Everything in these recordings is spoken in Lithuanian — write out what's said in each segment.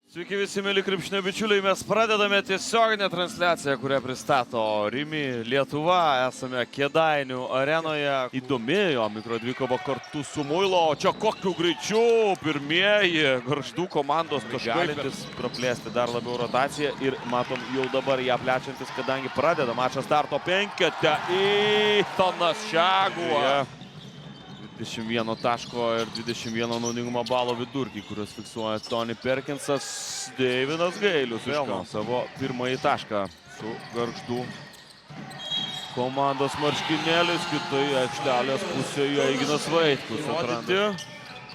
Sveiki visi, mėly krepšinio bičiuliai, mes pradedame tiesioginę transliaciją, kurią pristato Rimi Lietuva. Esame Kėdainių arenoje. Įdomi jo mikrodvikova kartu su Muilo. Čia kokiu greičiu pirmieji Gargždų komandos galintis praplėsti dar labiau rotaciją. Ir matom jau dabar ją plečiantis, kadangi pradeda mačą starto penkete. Tonas Šegua. 21 taško ir 21 naudingumo balo vidurkį, kuriuos fiksuoja Tony Perkinsas. Deividas Gailius iškėlė savo pirmąjį tašką su Gargždų komandos marškinėliais. Kitoje aikštelės pusėje Eiginas Vaitkus atranda.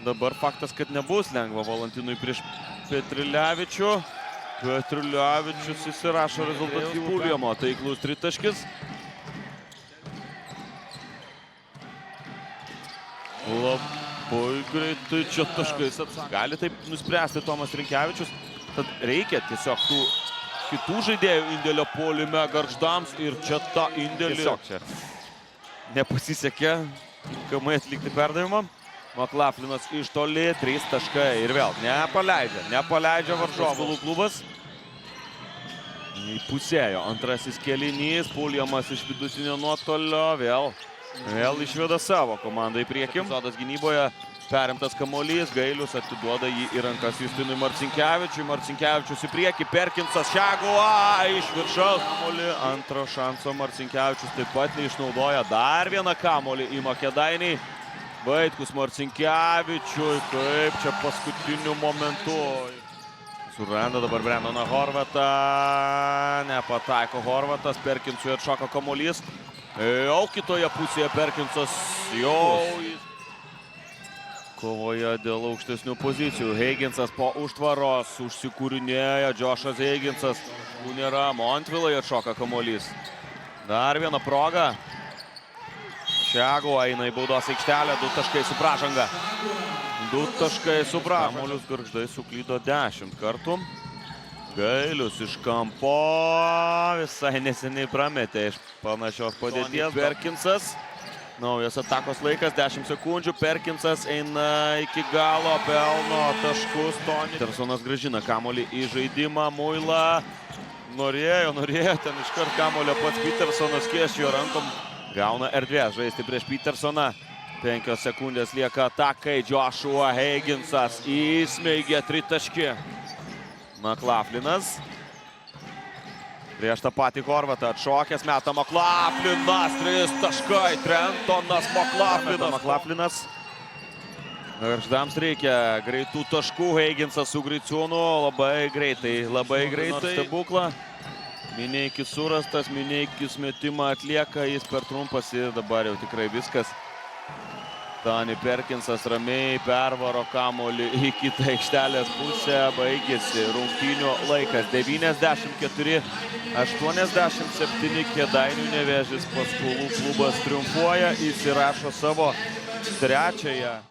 Dabar faktas, kad nebus lengva Valantinui prieš Petrilevičių. Petrilevičius įsirašo rezultatyvų Puljamo taiklus tritaškis. Labai greitai čia taškais gali taip nuspręsti Tomas Rinkevičius. Tad reikia tiesiog tų kitų žaidėjų indėlio puolime Gargždams. Ir čia tą indėlį tiesiog čia nepasisekė tinkamai atlikti perdavimą. Maklaflinas iš toli, 3 taškai ir vėl nepaleidžia varžovų klubas. Įpusėjo antrasis kėlinys, Puljamas iš vidutinio nuotolio vėl išveda savo komandą į priekį. Epizodas gynyboje, perimtas kamuolys, Gailius atiduoda jį į rankas Justinui Marcinkevičiui. Marcinkevičius į priekį, Perkinsas, Šegua iš viršaus kamuolį. Antro šanso Marcinkevičius taip pat neišnaudoja. Dar vieną kamuolį ima Kėdainiai. Vaitkus Marcinkevičiui, kaip čia paskutiniu momentu. Suranda dabar Brendoną Horvatą. Nepataiko Horvatas, Perkinsui atšoka kamuolys. Jau kitoje pusėje Perkinsas jau kovoje dėl aukštesnių pozicijų. Heiginsas po užtvaros užsikūrinėja, Džošas Heiginsas. Nėra, Montvilai atšoka kamuolys. Dar viena proga. Šegua eina į baudos aikštelę, 2 taškai su pražanga. 2 taškai su pražanga. Kamuolius Gargždai suklydo 10 kartų. Gailius iš kampo visai neseniai prametė iš panašios padėties. Perkinsas, naujas atakos laikas, 10 sekundžių. Perkinsas eina iki galo, pelno taškus. Petersonas grąžina kamuolį į žaidimą. Muila norėjo ten iškart kamuolio pats Petersonas kiešėjo rankom. Gauna erdvės žaisti prieš Petersoną. 5 sekundės lieka atakai. Joshua Heiginsas įsmeigė 3 taškį. Maklaflinas. Prieš tą patį Horvatą atšokęs meta Maklaflinas. 3 taškai. Trentonas Maklaflinas. Gargždams reikia greitų taškų. Heiginsas su Griciūnu. Labai greitai. Stebuklą. Mineikis surastas. Mineikis metimą atlieka. Jis per trumpas ir dabar jau tikrai viskas. Tony Perkinsas ramiai pervaro kamuolį į kitą aikštelės pusę. Baigėsi rungtynių laikas. 94-87 Kėdainių Nevėžis Paskolų klubas triumfuoja. Įsirašo savo trečiąją.